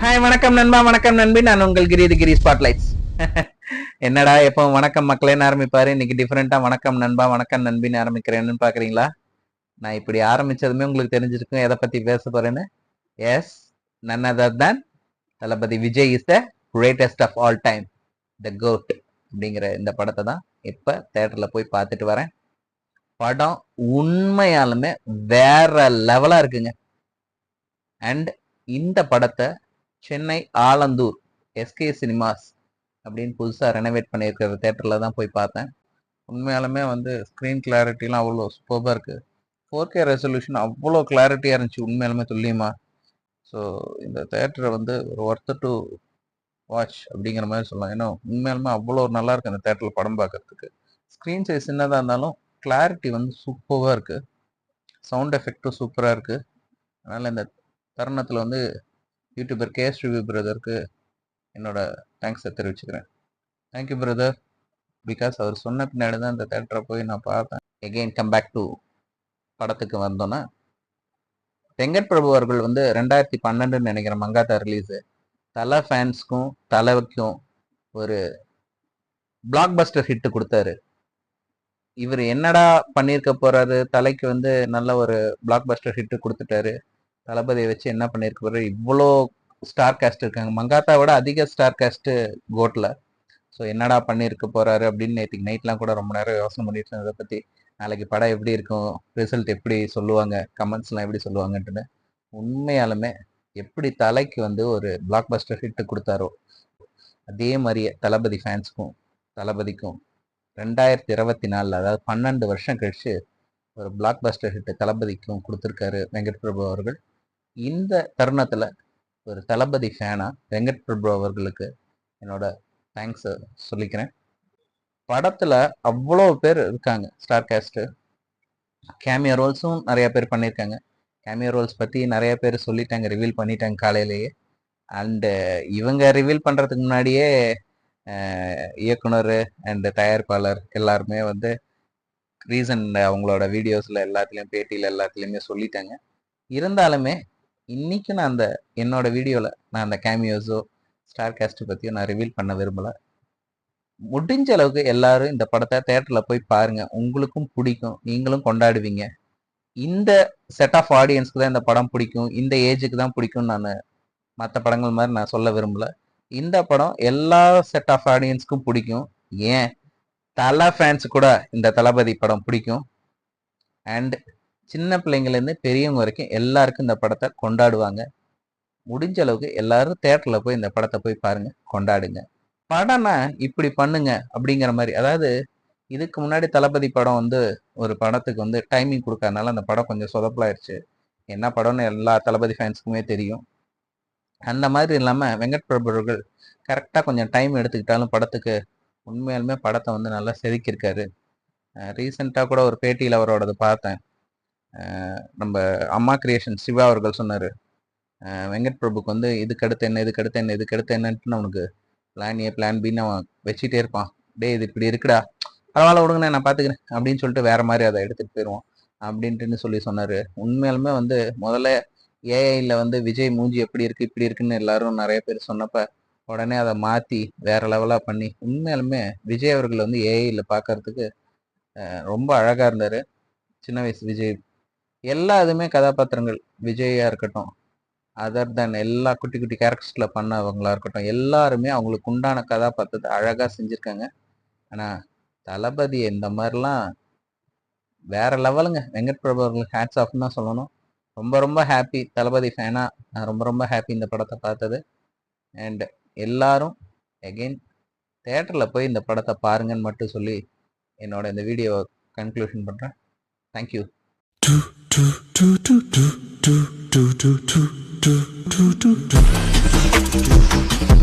Hi வணக்கம் நண்பா, வணக்கம் நண்பி. நான் உங்கள் கிரி ஸ்பாட்லைட்ஸ். என்னடா எப்போ வணக்கம் மக்களேன்னு ஆரம்பிப்பாரு, இன்னைக்கு டிஃபரெண்டா வணக்கம் நண்பா வணக்கம் நண்பின்னு ஆரம்பிக்கிறேன்னு பாக்குறீங்களா? நான் இப்படி ஆரம்பிச்சதுமே உங்களுக்கு தெரிஞ்சிருக்கும் எதை பத்தி பேச போறேன்னு. Yes, none other than Thalapathy Vijay is the greatest of all time, the GOAT அப்படிங்கிற இந்த படத்தை தான் இப்ப தேட்டர்ல போய் பார்த்துட்டு வரேன். படம் உண்மையாலுமே வேற லெவலா இருக்குங்க. அண்ட் இந்த படத்தை சென்னை ஆலந்தூர் எஸ்கே சினிமாஸ் அப்படின்னு புதுசாக ரெனோவேட் பண்ணியிருக்கிற தேட்டரில் தான் போய் பார்த்தேன். உண்மையாலுமே ஸ்க்ரீன் கிளாரிட்டிலாம் அவ்வளோ சூப்பராக இருக்குது. 4K ரெசல்யூஷன் அவ்வளோ கிளாரிட்டியாக இருந்துச்சு, உண்மையாலுமே துல்லியமாக. ஸோ இந்த தேட்டரை ஒரு ஒர்த்து டு வாட்ச் அப்படிங்கிற மாதிரி சொல்லலாம். ஏன்னா உண்மையாலுமே அவ்வளோ நல்லா இருக்கு அந்த தேட்டரில் படம் பார்க்கறதுக்கு. ஸ்க்ரீன் சைஸ் சின்னதாக இருந்தாலும் கிளாரிட்டி சூப்பராக இருக்குது. சவுண்ட் எஃபெக்டும் சூப்பராக இருக்குது. அதனால் இந்த தருணத்தில் யூடியூபர் கேஎஸ் ரிவ்யூ பிரதருக்கு என்னோட தேங்க்ஸை தெரிவிச்சுக்கிறேன். தேங்க்யூ பிரதர், பிகாஸ் அவர் சொன்ன பின்னாடி தான் இந்த தேட்டரை போய் நான் பார்த்தேன். எகெயின் கம் பேக் டு படத்துக்கு வந்தோன்னா, வெங்கட் பிரபு அவர்கள் 2012 நினைக்கிறேன் மங்காத்தா ரிலீஸு. தலை ஃபேன்ஸ்க்கும் தலைவுக்கும் ஒரு பிளாக் பஸ்டர் ஹிட் கொடுத்தாரு. இவர் என்னடா பண்ணியிருக்க போறாரு, தலைக்கு நல்ல ஒரு பிளாக் பஸ்டர் ஹிட் கொடுத்துட்டாரு. தளபதியை வச்சு என்ன பண்ணியிருக்க போறாரு, இவ்வளோ ஸ்டார் காஸ்ட் இருக்காங்க, மங்காத்தாவோட அதிக ஸ்டார் காஸ்ட் கோட்ல. ஸோ என்னடா பண்ணியிருக்க போறாரு அப்படின்னு நேற்றுக்கு நைட்லாம் கூட ரொம்ப நேரம் யோசனை பண்ணிட்டு இருந்ததை பற்றி. நாளைக்கு படம் எப்படி இருக்கும், ரிசல்ட் எப்படி சொல்லுவாங்க, கமெண்ட்ஸ்லாம் எப்படி சொல்லுவாங்கன்ட்டு. உண்மையாலுமே எப்படி தலைக்கு ஒரு பிளாக் பஸ்டர் ஹிட் கொடுத்தாரோ அதே மாதிரியே தளபதி ஃபேன்ஸுக்கும் தளபதிக்கும் 2024 அதாவது 12 வருஷம் கழிச்சு ஒரு பிளாக் பஸ்டர் ஹிட் தளபதிக்கும் கொடுத்துருக்காரு வெங்கட் பிரபு அவர்கள். இந்த தருணத்தில் ஒரு தளபதி ஃபேனா வெங்கட் பிரபு அவர்களுக்கு என்னோட தேங்க்ஸை சொல்லிக்கிறேன். படத்தில் அவ்வளோ பேர் இருக்காங்க ஸ்டார் காஸ்ட்டு. கேமியோ ரோல்ஸும் நிறைய பேர் பண்ணியிருக்காங்க. கேமியோ ரோல்ஸ் பற்றி நிறைய பேர் சொல்லிட்டாங்க, ரிவீல் பண்ணிட்டாங்க காலையிலேயே. அண்டு இவங்க ரிவீல் பண்ணுறதுக்கு முன்னாடியே இயக்குனர் அண்டு தயாரிப்பாளர் எல்லாருமே ரீசன் அவங்களோட வீடியோஸில் எல்லாத்துலேயும் பேட்டியில் எல்லாத்துலேயுமே சொல்லிட்டாங்க. இருந்தாலுமே இன்னைக்கு நான் என்னோட வீடியோவில் நான் அந்த கேமியோஸோ ஸ்டார் காஸ்ட் பற்றியோ நான் ரிவீல் பண்ண விரும்பலை. முடிஞ்ச அளவுக்கு எல்லாரும் இந்த படத்தை தேட்டரில் போய் பாருங்க, உங்களுக்கும் பிடிக்கும், நீங்களும் கொண்டாடுவீங்க. இந்த செட் ஆஃப் ஆடியன்ஸ்க்கு தான் இந்த படம் பிடிக்கும், இந்த ஏஜுக்கு தான் பிடிக்கும். நான் மற்ற படங்கள் மாதிரி நான் சொல்ல விரும்பல. இந்த படம் எல்லா செட் ஆஃப் ஆடியன்ஸ்க்கும் பிடிக்கும். ஏன் தலை ஃபேன்ஸ் கூட இந்த தளபதி படம் பிடிக்கும். அண்ட் சின்ன பிள்ளைங்கள்லேருந்து பெரியவங்க வரைக்கும் எல்லாருக்கும் இந்த படத்தை கொண்டாடுவாங்க. முடிஞ்ச அளவுக்கு எல்லாரும் தேட்டரில் போய் இந்த படத்தை போய் பாருங்க, கொண்டாடுங்க. படம்னா இப்படி பண்ணுங்க அப்படிங்கிற மாதிரி. அதாவது இதுக்கு முன்னாடி தளபதி படம் ஒரு படத்துக்கு டைமிங் கொடுக்கறதுனால அந்த படம் கொஞ்சம் சொதப்பலாயிருச்சு. என்ன படம்னு எல்லா தளபதி ஃபேன்ஸுக்குமே தெரியும். அந்த மாதிரி இல்லாமல் வெங்கட் பிரபு அவர்கள் கரெக்டாக கொஞ்சம் டைம் எடுத்துக்கிட்டாலும் படத்துக்கு உண்மையாலுமே படத்தை நல்லா செதுக்கியிருக்காரு. ரீசெண்டாக கூட ஒரு பேட்டியில் அவரோடது பார்த்தேன். நம்ம அம்மா கிரியேஷன் சிவா அவர்கள் சொன்னார், வெங்கட் பிரபுக்கு இதுக்கடுத்து என்ன இதுக்கடுத்து என்ன இதுக்கடுத்து என்னன்ட்டு அவனுக்கு பிளான் ஏ பிளான் பின்னு அவன் வச்சுட்டே இருப்பான். டே இது இப்படி இருக்குடா, பரவாயில்ல விடுங்கண்ணே நான் பார்த்துக்கிறேன் அப்படின்னு சொல்லிட்டு வேற மாதிரி அதை எடுத்துகிட்டு போயிடுவான் அப்படின்ட்டுன்னு சொல்லி சொன்னார். உண்மையாலுமே முதல்ல ஏஐயில் விஜய் மூஞ்சி எப்படி இருக்குது இப்படி இருக்குன்னு எல்லாரும் நிறைய பேர் சொன்னப்ப உடனே அதை மாற்றி வேற லெவலாக பண்ணி உண்மையாலுமே விஜய் அவர்கள் ஏஐயில் பார்க்கறதுக்கு ரொம்ப அழகாக இருந்தார். சின்ன வயசு விஜய் எல்லா இதுவுமே கதாபாத்திரங்கள் விஜயா இருக்கட்டும், அதர் தென் எல்லா குட்டி குட்டி கேரக்டர்ஸில் பண்ணவங்களா இருக்கட்டும், எல்லாருமே அவங்களுக்கு உண்டான கதாபாத்திரத்தை அழகாக செஞ்சுருக்காங்க. ஆனால் தளபதி இந்த மாதிரிலாம் வேற லெவலுங்க. வெங்கட் பிரபு அவர்களுக்கு ஹேட்ஸ் ஆஃப்னு தான் சொல்லணும். ரொம்ப ரொம்ப ஹாப்பி, தளபதி ஃபேனாக நான் ரொம்ப ரொம்ப ஹாப்பி இந்த படத்தை பார்த்தது. அண்ட் எல்லாரும் எகெயின் தேட்டரில் போய் இந்த படத்தை பாருங்கன்னு மட்டும் சொல்லி என்னோட இந்த வீடியோவை கன்க்ளூஷன் பண்ணுறேன். Thank you. do do do do do do do do do